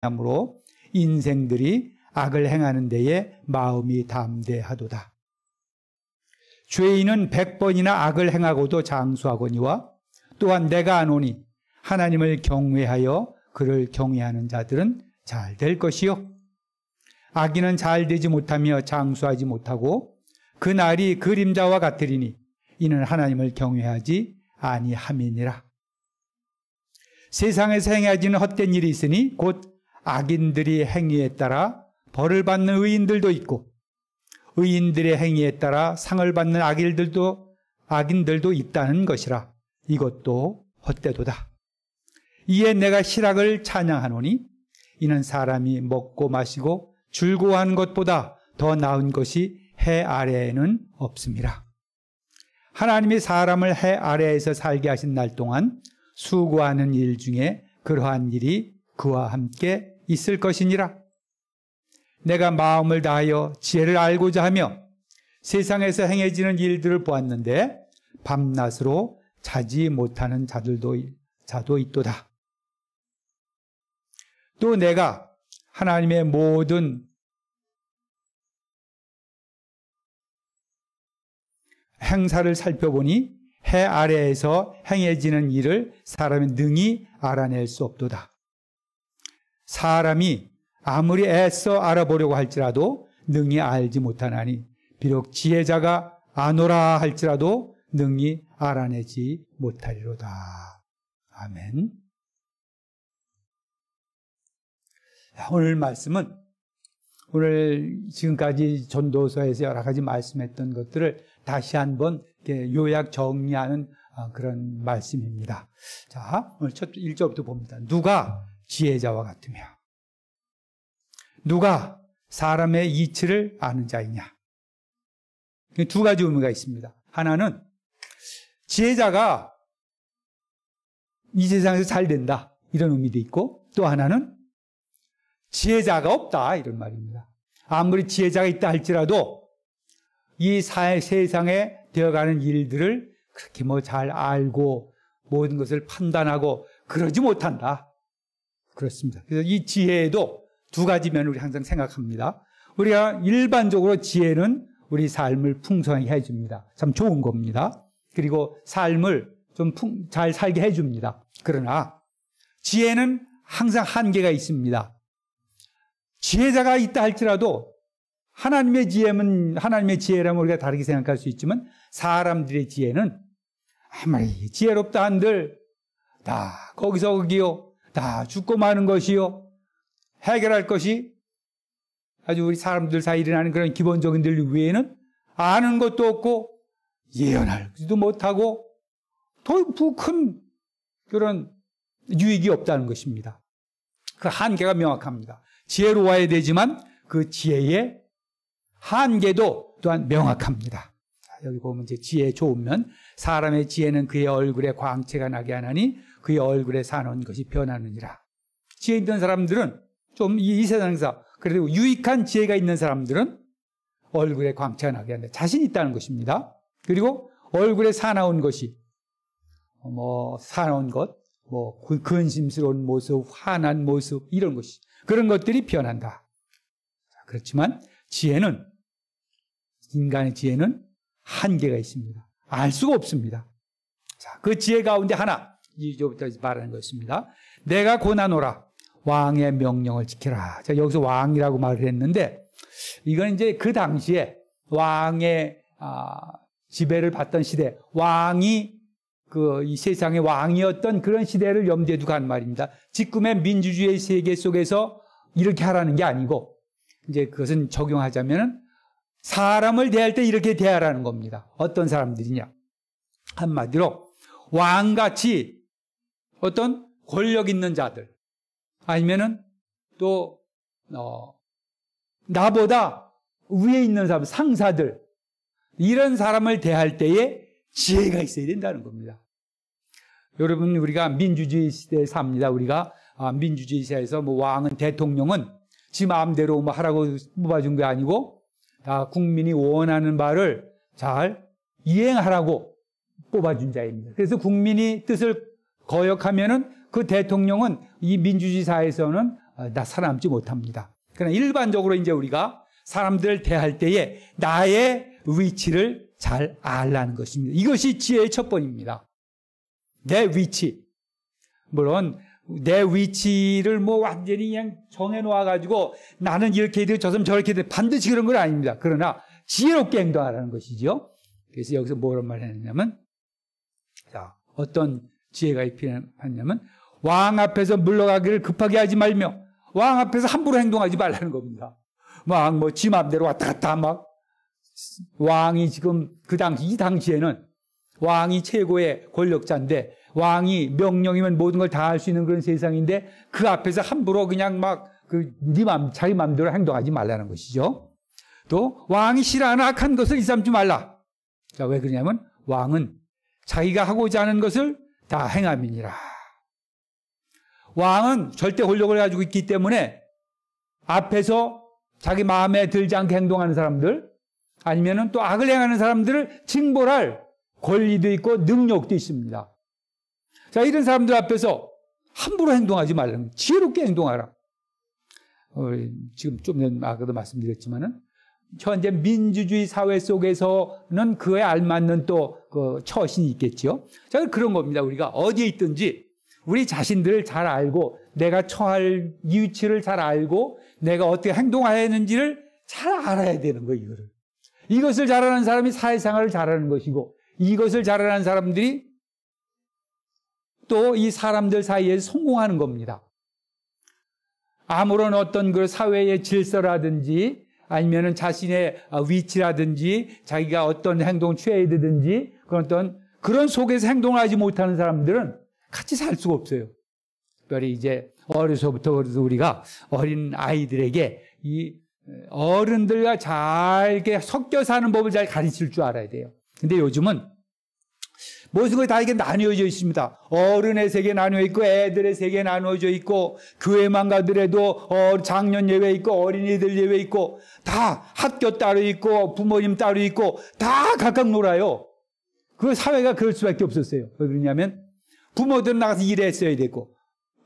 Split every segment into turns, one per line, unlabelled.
함으로 인생들이 악을 행하는 데에 마음이 담대하도다. 죄인은 100번이나 악을 행하고도 장수하거니와 또한 내가 아노니 하나님을 경외하여 그를 경외하는 자들은 잘 될 것이요. 악인은 잘 되지 못하며 장수하지 못하고 그 날이 그림자와 같으리니 이는 하나님을 경외하지 아니함이니라. 세상에서 행해지는 헛된 일이 있으니 곧 악인들이 행위에 따라 벌을 받는 의인들도 있고 의인들의 행위에 따라 상을 받는 악인들도 있다는 것이라. 이것도 헛되도다. 이에 내가 실학을 찬양하노니 이는 사람이 먹고 마시고 즐거워하는 것보다 더 나은 것이 해 아래에는 없음이라. 하나님이 사람을 해 아래에서 살게 하신 날 동안 수고하는 일 중에 그러한 일이 그와 함께 있을 것이니라. 내가 마음을 다하여 지혜를 알고자 하며 세상에서 행해지는 일들을 보았는데 밤낮으로 자지 못하는 자도 있도다. 또 내가 하나님의 모든 행사를 살펴보니 해 아래에서 행해지는 일을 사람이 능히 알아낼 수 없도다. 사람이 아무리 애써 알아보려고 할지라도 능히 알지 못하나니 비록 지혜자가 아노라 할지라도 능히 알아내지 못하리로다. 아멘. 오늘 말씀은 오늘 지금까지 전도서에서 여러 가지 말씀했던 것들을 다시 한번 요약 정리하는 그런 말씀입니다. 자, 오늘 첫 1절부터 봅니다. 누가 지혜자와 같으며 누가 사람의 이치를 아는 자이냐. 두 가지 의미가 있습니다. 하나는 지혜자가 이 세상에서 잘 된다 이런 의미도 있고 또 하나는 지혜자가 없다 이런 말입니다. 아무리 지혜자가 있다 할지라도 이 세상에 되어가는 일들을 그렇게 잘 알고 모든 것을 판단하고 그러지 못한다. 그렇습니다. 그래서 이 지혜에도 두 가지 면을 우리 항상 생각합니다. 우리가 일반적으로 지혜는 우리 삶을 풍성하게 해줍니다. 참 좋은 겁니다. 그리고 삶을 좀 잘 살게 해줍니다. 그러나 지혜는 항상 한계가 있습니다. 지혜자가 있다 할지라도 하나님의 지혜라면 우리가 다르게 생각할 수 있지만 사람들의 지혜는 아무리 지혜롭다 한들 다 거기서 거기요, 다 죽고 마는 것이요, 해결할 것이 아주 우리 사람들 사이에 일어나는 그런 기본적인 일 외에는 아는 것도 없고 예언하지도 못하고 더 큰 그런 유익이 없다는 것입니다. 그 한계가 명확합니다. 지혜로워야 되지만 그 지혜의 한계도 또한 명확합니다. 여기 보면 이제 지혜 좋은 면, 사람의 지혜는 그의 얼굴에 광채가 나게 하나니 그의 얼굴에 사놓은 것이 변하느니라. 지혜 있는 사람들은 좀 이 세상에서 그래도 유익한 지혜가 있는 사람들은 얼굴에 광채가 나게 한다. 자신 있다는 것입니다. 그리고 얼굴에 사나운 것이 사나운 것, 근심스러운 모습, 화난 모습 이런 것이 그런 것들이 변한다. 그렇지만 지혜는 인간의 지혜는 한계가 있습니다. 알 수가 없습니다. 자, 그 지혜 가운데 하나 이제부터 말하는 것입니다. 내가 고나노라 왕의 명령을 지키라. 자, 여기서 왕이라고 말을 했는데 이건 이제 그 당시에 왕의 지배를 받던 시대, 왕이 이 세상의 왕이었던 그런 시대를 염두에 두고 한 말입니다. 지금의 민주주의 세계 속에서 이렇게 하라는 게 아니고 이제 그것은 적용하자면 사람을 대할 때 이렇게 대하라는 겁니다. 어떤 사람들이냐? 한마디로 왕같이 어떤 권력 있는 자들 아니면은 또 나보다 위에 있는 사람, 상사들 이런 사람을 대할 때에 지혜가 있어야 된다는 겁니다. 여러분 우리가 민주주의 시대에 삽니다. 우리가 민주주의 시대에서 왕은 대통령은 지 마음대로 하라고 뽑아준 게 아니고 다 국민이 원하는 바를 잘 이행하라고 뽑아준 자입니다. 그래서 국민이 뜻을 거역하면은 그 대통령은 이 민주주의 사회에서는 나 살아남지 못합니다. 그러나 일반적으로 이제 우리가 사람들을 대할 때에 나의 위치를 잘 알라는 것입니다. 이것이 지혜의 첫 번입니다. 내 위치. 물론 내 위치를 뭐 완전히 그냥 정해놓아가지고 나는 이렇게 돼 저 사람 저렇게 돼 반드시 그런 건 아닙니다. 그러나 지혜롭게 행동하라는 것이죠. 그래서 여기서 뭐란 말을 했냐면, 자, 어떤 지혜가 필요하냐면 왕 앞에서 물러가기를 급하게 하지 말며 왕 앞에서 함부로 행동하지 말라는 겁니다. 막 뭐 지 맘대로 왔다 갔다 막 왕이 지금 이 당시에는 왕이 최고의 권력자인데 왕이 명령이면 모든 걸 다 할 수 있는 그런 세상인데 그 앞에서 함부로 그냥 막 자기 맘대로 행동하지 말라는 것이죠. 또 왕이 싫어하는 악한 것을 일삼지 말라. 자, 왜 그러냐면 왕은 자기가 하고자 하는 것을 다 행함이니라. 왕은 절대 권력을 가지고 있기 때문에 앞에서 자기 마음에 들지 않게 행동하는 사람들 아니면은 또 악을 행하는 사람들을 징벌할 권리도 있고 능력도 있습니다. 자, 이런 사람들 앞에서 함부로 행동하지 말라는 거예요. 지혜롭게 행동하라. 지금 좀 전에 아까도 말씀드렸지만은 현재 민주주의 사회 속에서는 그에 알맞는 또 그 처신이 있겠죠. 자, 그런 겁니다. 우리가 어디에 있든지 우리 자신들을 잘 알고 내가 처할 위치를 잘 알고 내가 어떻게 행동해야 하는지를 잘 알아야 되는 거예요. 이것을 잘하는 사람이 사회생활을 잘하는 것이고 이것을 잘하는 사람들이 또 이 사람들 사이에서 성공하는 겁니다. 아무런 어떤 그 사회의 질서라든지 아니면은 자신의 위치라든지 자기가 어떤 행동을 취해야 되든지 그런 속에서 행동을 하지 못하는 사람들은 같이 살 수가 없어요. 특별히 이제 어려서부터 그래서 우리가 어린 아이들에게 이 어른들과 잘 이렇게 섞여 사는 법을 잘 가르칠 줄 알아야 돼요. 근데 요즘은 모든 것이 다 이게 나뉘어져 있습니다. 어른의 세계 나뉘어 있고 애들의 세계 나누어져 있고 교회만 가더라도 장년 예외 있고 어린이들 예외 있고 다 학교 따로 있고 부모님 따로 있고 다 각각 놀아요. 그 사회가 그럴 수밖에 없었어요. 왜 그러냐면 부모들은 나가서 일했어야 되고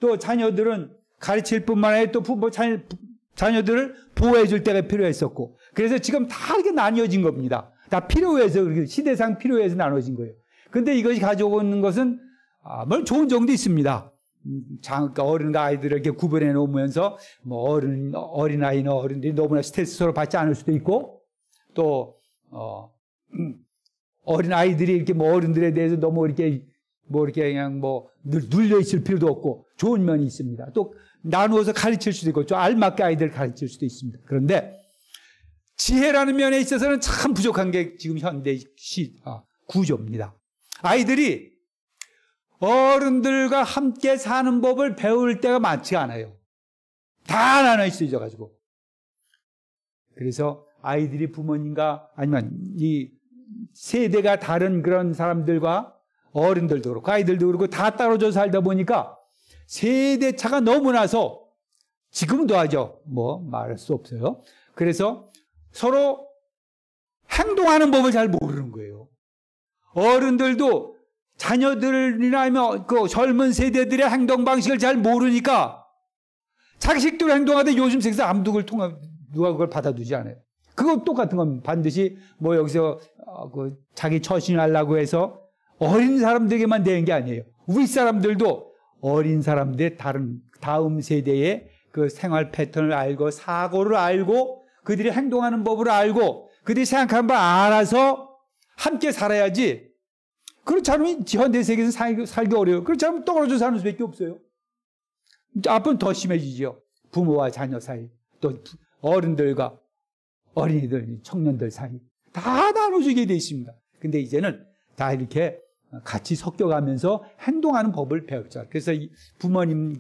또 자녀들은 가르칠 뿐만 아니라 또 자녀들을 보호해 줄 때가 필요했었고 그래서 지금 다 이렇게 나뉘어진 겁니다. 다 필요해서 시대상 필요해서 나눠진 거예요. 근데 이것이 가져오는 것은 물론 좋은 점도 있습니다. 어른과 아이들을 이렇게 구분해 놓으면서 뭐 어린아이는 어른들이 너무나 스트레스 서로 받지 않을 수도 있고 또 어린아이들이 이렇게 뭐 어른들에 대해서 너무 이렇게 그냥 눌려 있을 필요도 없고 좋은 면이 있습니다. 또 나누어서 가르칠 수도 있고 좀 알맞게 아이들을 가르칠 수도 있습니다. 그런데 지혜라는 면에 있어서는 참 부족한 게 지금 현대 구조입니다. 아이들이 어른들과 함께 사는 법을 배울 때가 많지 않아요. 다 나눠 있어져가지고. 그래서 아이들이 부모님과 아니면 이 세대가 다른 그런 사람들과 어른들도 그렇고 아이들도 그렇고 다 떨어져 살다 보니까 세대 차가 너무 나서 지금도 하죠. 말할 수 없어요. 그래서 서로 행동하는 법을 잘 모르는 거예요. 어른들도 자녀들이나 아니면 그 젊은 세대들의 행동 방식을 잘 모르니까 자식들 행동하되 요즘 세상에서 아무도 누가 그걸 받아두지 않아요. 그거 똑같은 겁니다. 반드시 여기서 자기 처신하려고 해서 어린 사람들에게만 되는 게 아니에요. 우리 사람들도 어린 사람들의 다음 세대의 그 생활 패턴을 알고 사고를 알고 그들이 행동하는 법을 알고 그들이 생각하는 걸 알아서 함께 살아야지. 그렇지 않으면 현대 세계에서 살기 어려워요. 그렇지 않으면 떨어져 사는 수밖에 없어요. 앞으로는 더 심해지죠. 부모와 자녀 사이, 또 어른들과 어린이들, 청년들 사이 다 나눠지게 돼 있습니다. 근데 이제는 다 이렇게 같이 섞여가면서 행동하는 법을 배웠죠. 그래서 부모님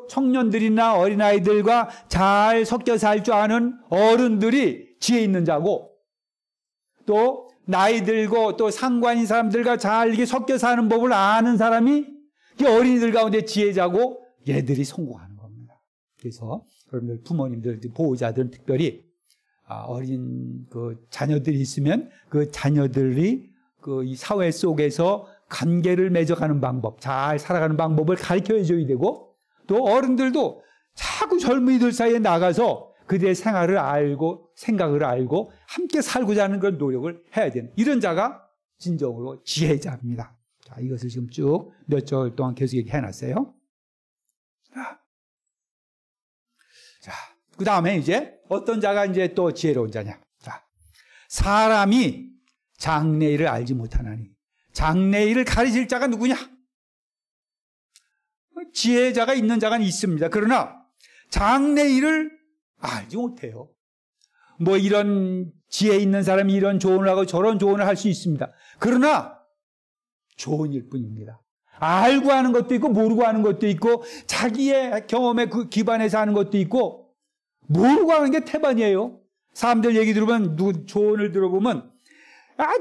청년들이나 어린아이들과 잘 섞여 살 줄 아는 어른들이 지혜 있는 자고 또 나이 들고 또 상관인 사람들과 잘 이렇게 섞여 사는 법을 아는 사람이 어린이들 가운데 지혜자고 얘들이 성공하는 겁니다. 그래서 여러분들 부모님들, 보호자들은 특별히 어린 자녀들이 있으면 그 자녀들이 이 사회 속에서 관계를 맺어가는 방법, 잘 살아가는 방법을 가르쳐 줘야 되고 또 어른들도 자꾸 젊은이들 사이에 나가서 그들의 생활을 알고 생각을 알고 함께 살고자 하는 그런 노력을 해야 되는 이런 자가 진정으로 지혜자입니다. 자, 이것을 지금 쭉 몇 절 동안 계속 얘기해 놨어요. 자, 그 다음에 이제 어떤 자가 이제 또 지혜로운 자냐. 자, 사람이 장래일을 알지 못하나니 장래일을 가르칠 자가 누구냐? 지혜자가 있는 자가 있습니다. 그러나 장래일을 알지 못해요. 뭐 이런 지혜 있는 사람이 이런 조언을 하고 저런 조언을 할 수 있습니다. 그러나 조언일 뿐입니다. 알고 하는 것도 있고 모르고 하는 것도 있고 자기의 경험에 기반해서 하는 것도 있고 모르고 하는 게 태반이에요. 사람들 얘기 들으면 조언을 들어보면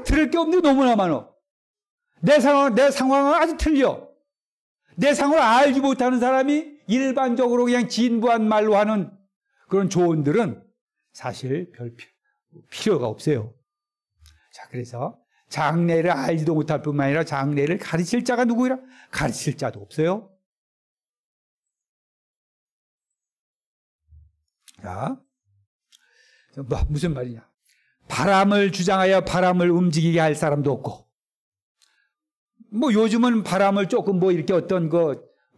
들을 게 없는 게 너무나 많아. 내 상황은 아주 틀려. 내 상황을 알지 못하는 사람이 일반적으로 그냥 진부한 말로 하는 그런 조언들은 사실 별 필요가 없어요. 자, 그래서 장래를 알지도 못할 뿐만 아니라 장래를 가르칠 자가 누구이라? 가르칠 자도 없어요. 자, 무슨 말이냐? 바람을 주장하여 바람을 움직이게 할 사람도 없고, 뭐 요즘은 바람을 조금 뭐 이렇게 어떤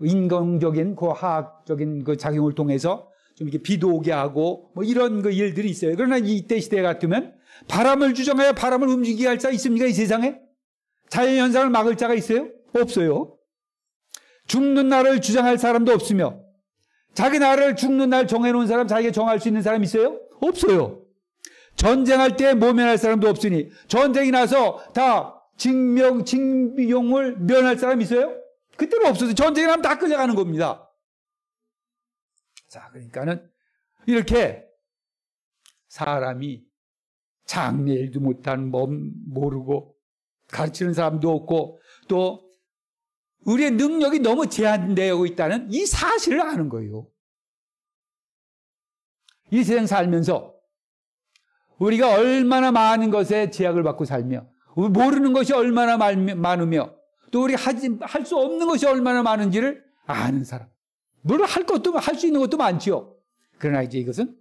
인공적인 화학적인 작용을 통해서 좀 이렇게 비도 오게 하고 뭐 이런 일들이 있어요. 그러나 이때 시대 같으면 바람을 주장하여 바람을 움직이게 할 자 있습니까? 이 세상에? 자연현상을 막을 자가 있어요? 없어요. 죽는 날을 주장할 사람도 없으며 자기 나라를 죽는 날 정해놓은 사람, 자기가 정할 수 있는 사람 있어요? 없어요. 전쟁할 때 모면할 사람도 없으니 전쟁이 나서 다 징용을 면할 사람 있어요? 그때는 없어서 전쟁이 나면 다 끌려가는 겁니다. 자, 그러니까는 이렇게 사람이 장래일도 못한 모르고 가르치는 사람도 없고 또 우리의 능력이 너무 제한되어 있다는 이 사실을 아는 거예요. 이 세상 살면서 우리가 얼마나 많은 것에 제약을 받고 살며 모르는 것이 얼마나 많으며 또 우리가 할 수 없는 것이 얼마나 많은지를 아는 사람. 물론 할 수 있는 것도 많지요. 그러나 이제 이것은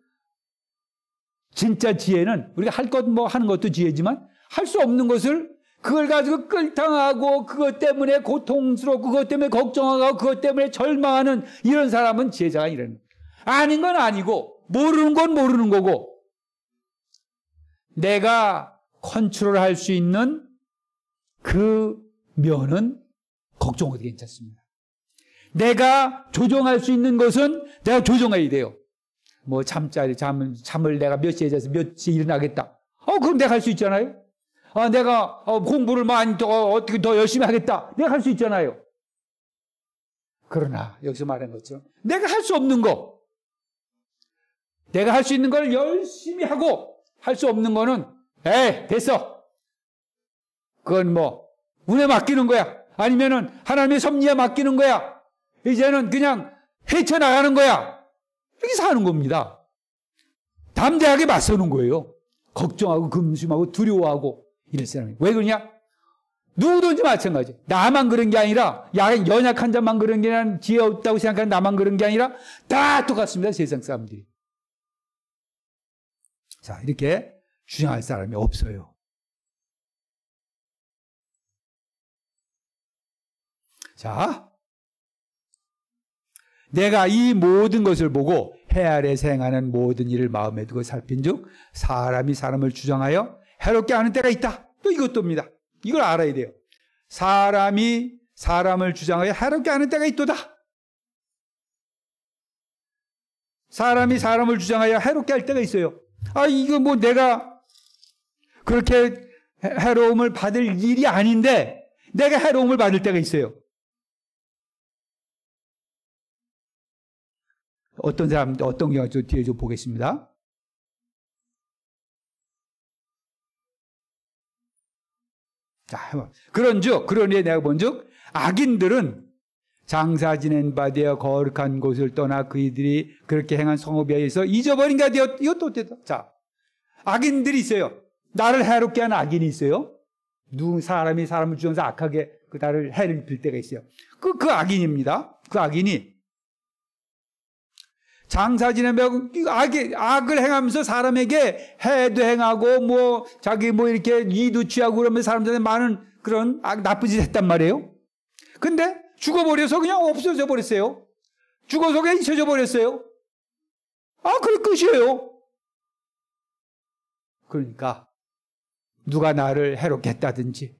진짜 지혜는 우리가 할 것 하는 것도 지혜지만 할 수 없는 것을 그걸 가지고 끌당하고 그것 때문에 고통스럽고 그것 때문에 걱정하고 그것 때문에 절망하는 이런 사람은 지혜자가 이러는 거예요. 아닌 건 아니고 모르는 건 모르는 거고 내가 컨트롤할 수 있는 그 면은 걱정해도 괜찮습니다. 내가 조정할 수 있는 것은 내가 조정해야 돼요. 뭐 잠을 내가 몇 시에 자서 몇 시에 일어나겠다. 그럼 내가 할 수 있잖아요. 내가 공부를 많이 어떻게 더 열심히 하겠다. 내가 할 수 있잖아요. 그러나 여기서 말한 것처럼 내가 할 수 없는 거, 내가 할 수 있는 걸 열심히 하고 할 수 없는 거는 됐어. 그건 뭐 운에 맡기는 거야. 아니면은 하나님의 섭리에 맡기는 거야. 이제는 그냥 헤쳐나가는 거야. 이렇게 사는 겁니다. 담대하게 맞서는 거예요. 걱정하고 금심하고 두려워하고 이럴 사람이. 왜 그러냐? 누구든지 마찬가지. 나만 그런 게 아니라 연약한 자만 그런 게 아니라 지혜 없다고 생각하는 나만 그런 게 아니라 다 똑같습니다. 세상 사람들이. 자, 이렇게 주장할 사람이 없어요. 자, 내가 이 모든 것을 보고 해 아래에서 행하는 모든 일을 마음에 두고 살핀즉 사람이 사람을 주장하여 해롭게 하는 때가 있다. 또 이것도입니다. 이걸 알아야 돼요. 사람이 사람을 주장하여 해롭게 하는 때가 있도다. 사람이 사람을 주장하여 해롭게 할 때가 있어요. 이거 뭐 내가 그렇게 해로움을 받을 일이 아닌데 내가 해로움을 받을 때가 있어요. 어떤 사람, 어떤 경우 뒤에 좀 보겠습니다. 자, 그러니 내가 본즉 악인들은 장사 지낸 바 되어 거룩한 곳을 떠나 그이들이 그렇게 행한 성업에 의해서 잊어버린 가 되었. 이것도 어때다. 자, 악인들이 있어요. 나를 해롭게 하는 악인이 있어요. 사람이 사람을 주면서 악하게 나를 해를 입힐 때가 있어요. 그 악인입니다. 그 악인이 장사 지내며 악을 행하면서 사람에게 해도 행하고 뭐 자기 뭐 이렇게 이도 취하고 그러면 사람들한테 많은 그런 나쁜 짓 했단 말이에요. 근데 죽어버려서 그냥 없어져 버렸어요. 죽어서 그냥 잊혀져 버렸어요. 그게 끝이에요. 그러니까 누가 나를 해롭겠다든지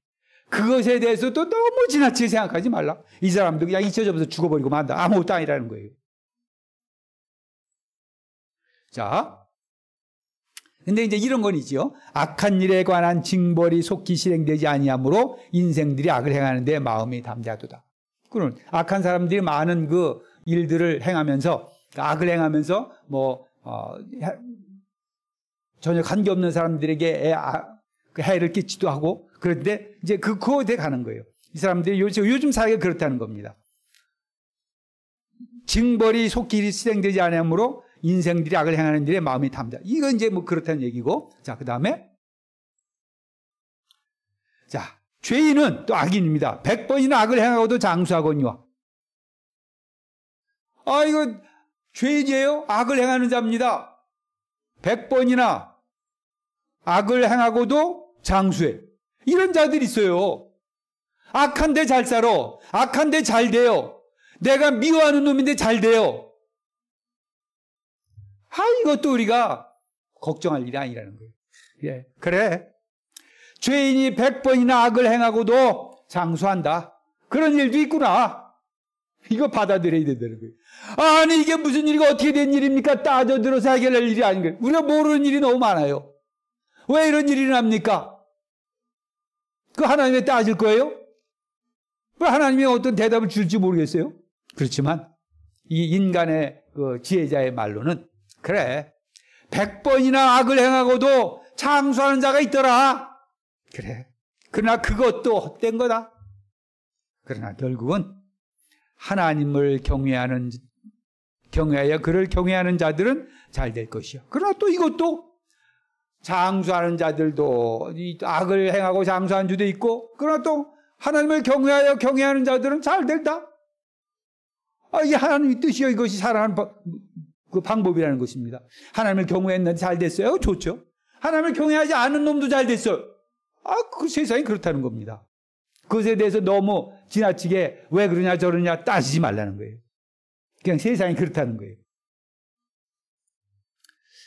그것에 대해서도 너무 지나치게 생각하지 말라. 이 사람도 그냥 잊혀져서 죽어버리고 만다. 아무것도 아니라는 거예요. 자, 근데 이제 이런 건 있죠. 악한 일에 관한 징벌이 속히 실행되지 아니하므로 인생들이 악을 행하는데 마음이 담대하도다. 그런 악한 사람들이 많은 그 일들을 행하면서 악을 행하면서 뭐 전혀 관계없는 사람들에게 해를 끼치도 하고 그런데 이제 그거에 가는 거예요. 이 사람들이 요즘 사회가 그렇다는 겁니다. 징벌이 속히 실행되지 않으므로 인생들이 악을 행하는 일에 마음이 담다. 이건 이제 뭐 그렇다는 얘기고. 자, 그 다음에. 자, 죄인은 또 악인입니다. 100번이나 악을 행하고도 장수하거니와. 이거 죄인이에요? 악을 행하는 자입니다. 100번이나 악을 행하고도 장수해. 이런 자들이 있어요. 악한데 잘 살아. 악한데 잘 돼요. 내가 미워하는 놈인데 잘 돼요. 이것도 우리가 걱정할 일이 아니라는 거예요. 예, 그래. 죄인이 100번이나 악을 행하고도 장수한다. 그런 일도 있구나. 이거 받아들여야 된다는 거예요. 아니, 이게 무슨 일이고 어떻게 된 일입니까? 따져들어서 해결할 일이 아닌 거예요. 우리가 모르는 일이 너무 많아요. 왜 이런 일이 납니까? 그 하나님에 따질 거예요? 왜 하나님이 어떤 대답을 줄지 모르겠어요? 그렇지만 이 인간의 그 지혜자의 말로는 그래, 100번이나 악을 행하고도 장수하는 자가 있더라. 그래. 그러나 그것도 헛된 거다. 그러나 결국은 하나님을 경외하여 그를 경외하는 자들은 잘 될 것이요. 그러나 또 이것도 장수하는 자들도 악을 행하고 장수하는 자도 있고, 그러나 또 하나님을 경외하여 경외하는 자들은 잘 된다. 이게 하나님의 뜻이요. 이것이 살아가는 그 방법이라는 것입니다. 하나님을 경외했는데 잘 됐어요? 좋죠. 하나님을 경외하지 않은 놈도 잘 됐어요. 그 세상이 그렇다는 겁니다. 그것에 대해서 너무 지나치게 왜 그러냐 저러냐 따지지 말라는 거예요. 그냥 세상이 그렇다는 거예요.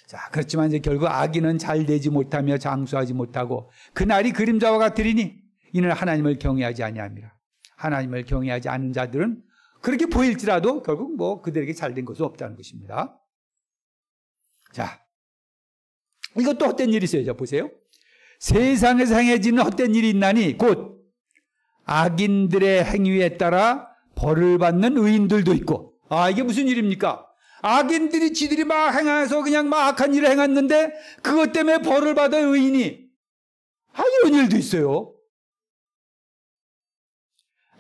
자, 그렇지만 이제 결국 악인은 잘 되지 못하며 장수하지 못하고 그날이 그림자와 같으리니 이는 하나님을 경외하지 아니함이라. 하나님을 경외하지 않은 자들은 그렇게 보일지라도 결국 뭐 그들에게 잘된 것은 없다는 것입니다. 자, 이것도 헛된 일이 있어요. 자, 보세요. 세상에서 행해지는 헛된 일이 있나니 곧 악인들의 행위에 따라 벌을 받는 의인들도 있고. 이게 무슨 일입니까? 악인들이 지들이 막 행해서 그냥 막 악한 일을 행했는데 그것 때문에 벌을 받은 의인이 이런 일도 있어요.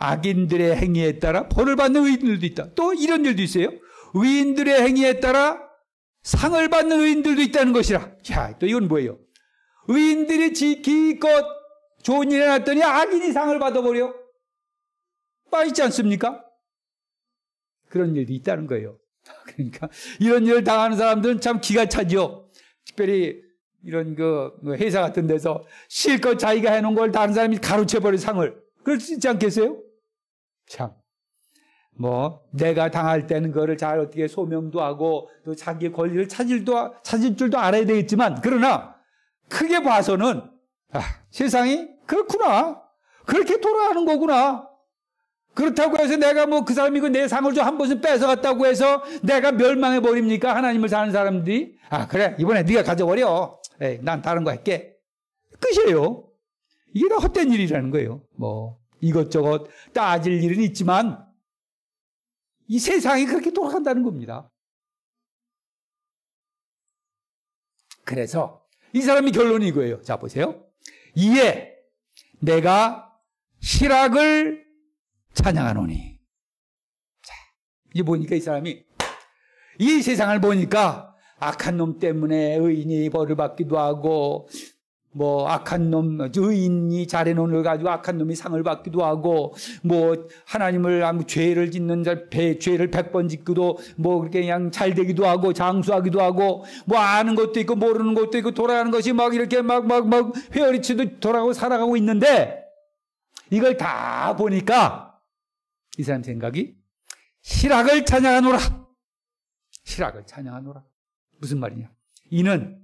악인들의 행위에 따라 벌을 받는 의인들도 있다. 또 이런 일도 있어요. 의인들의 행위에 따라 상을 받는 의인들도 있다는 것이라. 자, 또 이건 뭐예요? 의인들이 기껏 좋은 일 해놨더니 악인이 상을 받아버려. 있지 않습니까? 그런 일도 있다는 거예요. 그러니까 이런 일을 당하는 사람들은 참 기가 차죠. 특별히 이런 그 회사 같은 데서 실컷 자기가 해놓은 걸 다른 사람이 가로채버린 상을. 그럴 수 있지 않겠어요? 참. 내가 당할 때는 그거를 잘 어떻게 소명도 하고 또 자기의 권리를 찾을 줄도 알아야 되겠지만, 그러나 크게 봐서는 세상이 그렇구나. 그렇게 돌아가는 거구나. 그렇다고 해서 내가 그 사람이고 내 상을 좀 한 번씩 뺏어갔다고 해서 내가 멸망해 버립니까? 하나님을 사는 사람들이. 그래, 이번에 네가 가져버려. 난 다른 거 할게. 끝이에요. 이게 다 헛된 일이라는 거예요. 이것저것 따질 일은 있지만 이 세상이 그렇게 돌아간다는 겁니다. 그래서 이 사람의 결론이 이거예요. 자, 보세요. 이에 내가 실학을 찬양하노니. 자, 이제 보니까 이 사람이 이 세상을 보니까 악한 놈 때문에 의인이 벌을 받기도 하고 뭐 악한 놈, 의인이 잘해놓은 걸 가지고 악한 놈이 상을 받기도 하고, 뭐 하나님을 아무 죄를 짓는 자 죄를 100번 짓기도 뭐 그렇게 그냥 잘 되기도 하고 장수하기도 하고, 뭐 아는 것도 있고 모르는 것도 있고 돌아가는 것이 막 이렇게 막 회오리치도 돌아가고 살아가고 있는데, 이걸 다 보니까 이 사람 생각이 희락을 찬양하노라. 희락을 찬양하노라. 무슨 말이냐? 이는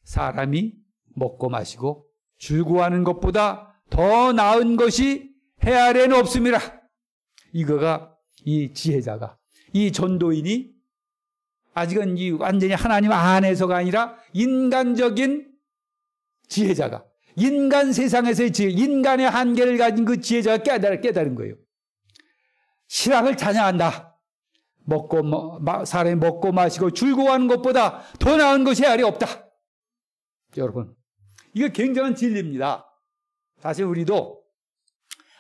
사람이 먹고 마시고 즐거워하는 것보다 더 나은 것이 해 아래는 없음이라. 이거가 이 지혜자가, 이 전도인이 아직은 이 완전히 하나님 안에서가 아니라 인간적인 지혜자가, 인간 세상에서의 지혜, 인간의 한계를 가진 그 지혜자가 깨달은 거예요. 희락을 찬양한다. 사람이 먹고 마시고 즐거워하는 것보다 더 나은 것이 아래 없다. 여러분, 이거 굉장한 진리입니다. 사실 우리도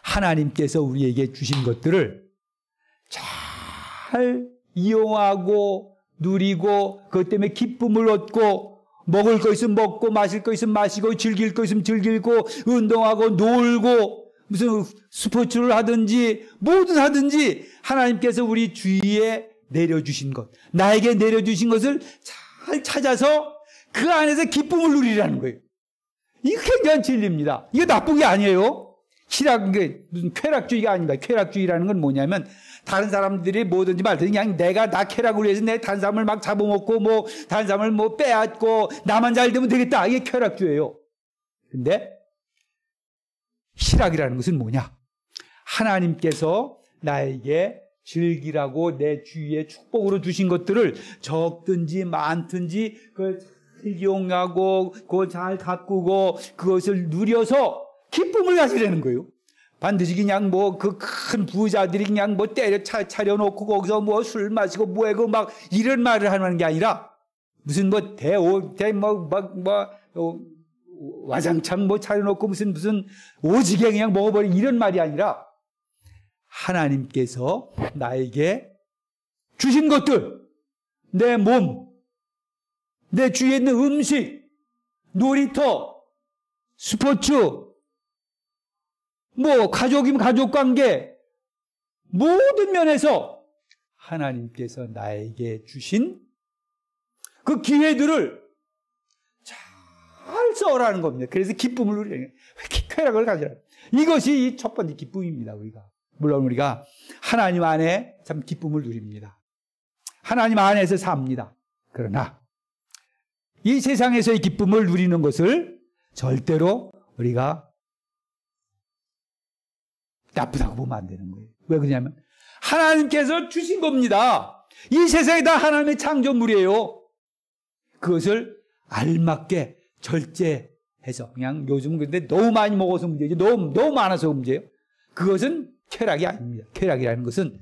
하나님께서 우리에게 주신 것들을 잘 이용하고 누리고 그것 때문에 기쁨을 얻고, 먹을 거 있으면 먹고 마실 거 있으면 마시고 즐길 거 있으면 즐기고 운동하고 놀고 무슨 스포츠를 하든지 뭐든 하든지 하나님께서 우리 주위에 내려주신 것, 나에게 내려주신 것을 잘 찾아서 그 안에서 기쁨을 누리라는 거예요. 이거 굉장한 진리입니다. 이거 나쁜 게 아니에요. 무슨 쾌락주의가 아닙니다. 쾌락주의라는 건 뭐냐면 다른 사람들이 뭐든지 말든지 그냥 나 쾌락을 위해서 내 다른 사람을 막 잡아먹고 뭐 다른 사람을 뭐 빼앗고 나만 잘 되면 되겠다. 이게 쾌락주의예요. 근데 희락이라는 것은 뭐냐? 하나님께서 나에게 즐기라고 내 주위에 축복으로 주신 것들을 적든지 많든지 그걸 잘 이용하고 그걸 잘 가꾸고 그것을 누려서 기쁨을 가지려는 거예요. 반드시 그냥 뭐 그 큰 부자들이 그냥 뭐 때려 차려놓고 거기서 뭐 술 마시고 뭐하고 막 이런 말을 하는 게 아니라 무슨 뭐 와장창 뭐 차려놓고 무슨 오지게 그냥 먹어버린 이런 말이 아니라 하나님께서 나에게 주신 것들, 내 몸, 내 주위에 있는 음식, 놀이터, 스포츠, 뭐 가족이면 가족관계, 모든 면에서 하나님께서 나에게 주신 그 기회들을 잘 써라는 겁니다. 그래서 기쁨을 누리는, 쾌락을 가져라. 이것이 첫 번째 기쁨입니다. 물론 우리가 하나님 안에 참 기쁨을 누립니다. 하나님 안에서 삽니다. 그러나 이 세상에서의 기쁨을 누리는 것을 절대로 우리가 나쁘다고 보면 안 되는 거예요. 왜 그러냐면 하나님께서 주신 겁니다. 이 세상이 다 하나님의 창조물이에요. 그것을 알맞게 절제해서, 그냥 요즘 근데 너무 많이 먹어서 문제지, 너무 많아서 문제예요. 그것은 쾌락이 아닙니다. 쾌락이라는 것은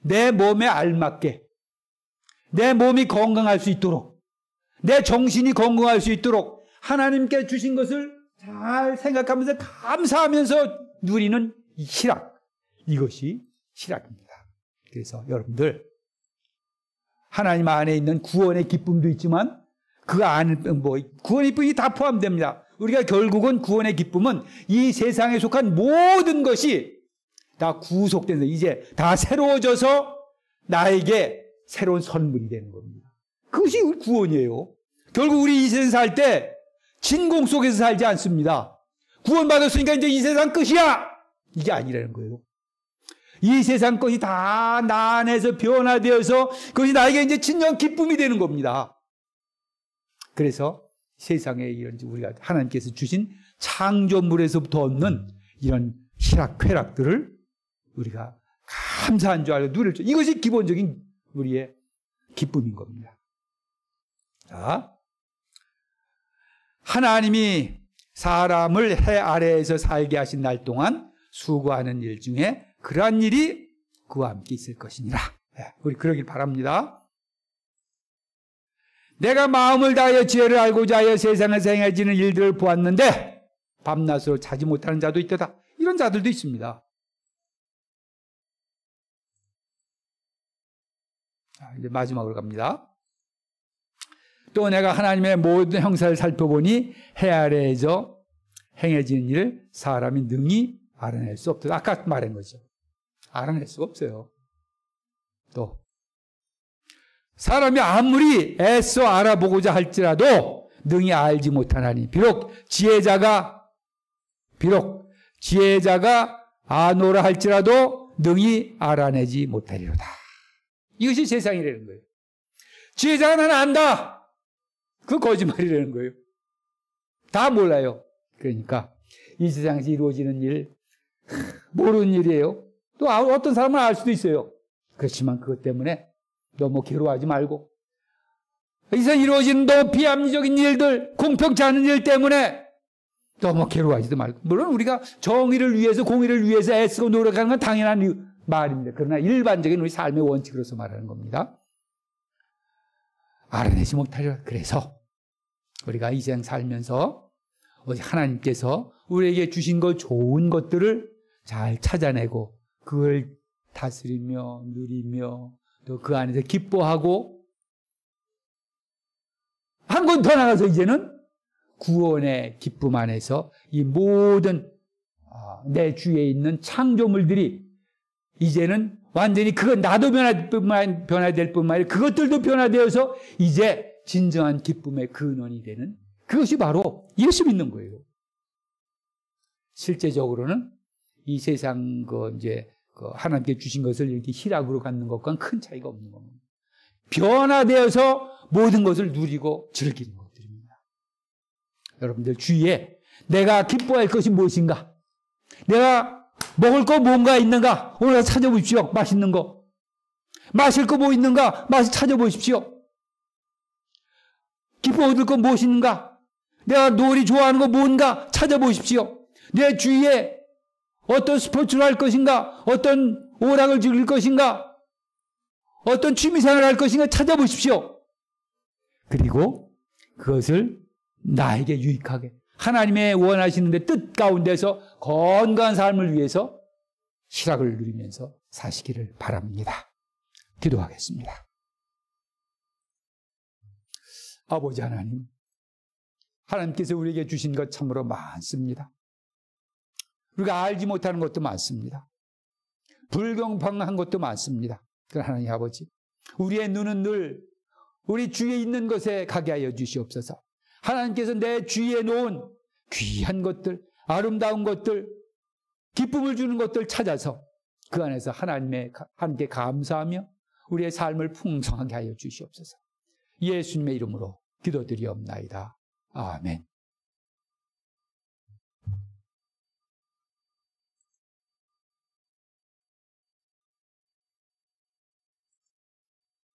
내 몸에 알맞게, 내 몸이 건강할 수 있도록, 내 정신이 건강할 수 있도록 하나님께 주신 것을 잘 생각하면서 감사하면서 누리는 이 희락, 이것이 희락입니다. 그래서 여러분들, 하나님 안에 있는 구원의 기쁨도 있지만 그 안에 구원의 기쁨이 다 포함됩니다. 우리가 결국은 구원의 기쁨은 이 세상에 속한 모든 것이 다 구속돼서 이제 다 새로워져서 나에게 새로운 선물이 되는 겁니다. 그것이 구원이에요. 결국 우리 이 세상 살 때 진공 속에서 살지 않습니다. 구원받았으니까 이제 이 세상 끝이야! 이게 아니라는 거예요. 이 세상 것이 다 나 안에서 변화되어서 그것이 나에게 이제 진정 기쁨이 되는 겁니다. 그래서 세상에 이런 우리가 하나님께서 주신 창조물에서부터 얻는 이런 희락, 쾌락들을 우리가 감사한 줄 알고 누릴 줄, 이것이 기본적인 우리의 기쁨인 겁니다. 자, 하나님이 사람을 해 아래에서 살게 하신 날 동안 수고하는 일 중에 그러한 일이 그와 함께 있을 것이니라. 우리 그러길 바랍니다. 내가 마음을 다하여 지혜를 알고자 하여 세상에서 행해지는 일들을 보았는데 밤낮으로 자지 못하는 자도 있다. 이런 자들도 있습니다. 자, 이제 마지막으로 갑니다. 또 내가 하나님의 모든 형사를 살펴보니 해 아래에서 행해지는 일을 사람이 능히 알아낼 수 없다. 아까 말한 거죠. 알아낼 수가 없어요. 또 사람이 아무리 애써 알아보고자 할지라도 능히 알지 못하나니 비록 지혜자가 아노라 할지라도 능히 알아내지 못하리로다. 이것이 세상이라는 거예요. 지혜자가 나는 안다. 그 거짓말이라는 거예요. 다 몰라요. 그러니까 이 세상에서 이루어지는 일 모르는 일이에요. 또 어떤 사람은 알 수도 있어요. 그렇지만 그것 때문에 너무 괴로워하지 말고 이 세상에 이루어지는 너무 비합리적인 일들, 공평치 않은 일 때문에 너무 괴로워하지도 말고, 물론 우리가 정의를 위해서 공의를 위해서 애쓰고 노력하는 건 당연한 말입니다. 그러나 일반적인 우리 삶의 원칙으로서 말하는 겁니다. 알아내지 못하려. 그래서 우리가 이 세상 살면서 하나님께서 우리에게 주신 것 좋은 것들을 잘 찾아내고 그걸 다스리며 누리며 또 그 안에서 기뻐하고 한 권 더 나가서 이제는 구원의 기쁨 안에서 이 모든 내 주위에 있는 창조물들이 이제는 완전히 그건 나도 변화될 뿐만 아니라 그것들도 변화되어서 이제 진정한 기쁨의 근원이 되는 그것이 바로 예수 믿는 거예요. 실제적으로는 이 세상 하나님께 주신 것을 이렇게 희락으로 갖는 것과는 큰 차이가 없는 겁니다. 변화되어서 모든 것을 누리고 즐기는 것들입니다. 여러분들 주위에 내가 기뻐할 것이 무엇인가? 내가 먹을 거 뭔가 있는가? 오늘 찾아보십시오. 맛있는 거. 마실 거 뭐 있는가? 찾아보십시오. 기뻐 얻을 거 무엇인가? 내가 놀이 좋아하는 거 뭔가? 찾아보십시오. 내 주위에 어떤 스포츠를 할 것인가? 어떤 오락을 즐길 것인가? 어떤 취미생활을 할 것인가? 찾아보십시오. 그리고 그것을 나에게 유익하게 하나님의 원하시는 뜻 가운데서 건강한 삶을 위해서 희락을 누리면서 사시기를 바랍니다. 기도하겠습니다. 아버지 하나님, 하나님께서 우리에게 주신 것 참으로 많습니다. 우리가 알지 못하는 것도 많습니다. 불공평한 것도 많습니다. 그러나 하나님 아버지, 우리의 눈은 늘 우리 주위에 있는 것에 가게 하여 주시옵소서. 하나님께서 내 주위에 놓은 귀한 것들, 아름다운 것들, 기쁨을 주는 것들 찾아서 그 안에서 하나님께 감사하며 우리의 삶을 풍성하게 하여 주시옵소서. 예수님의 이름으로 기도드리옵나이다. 아멘.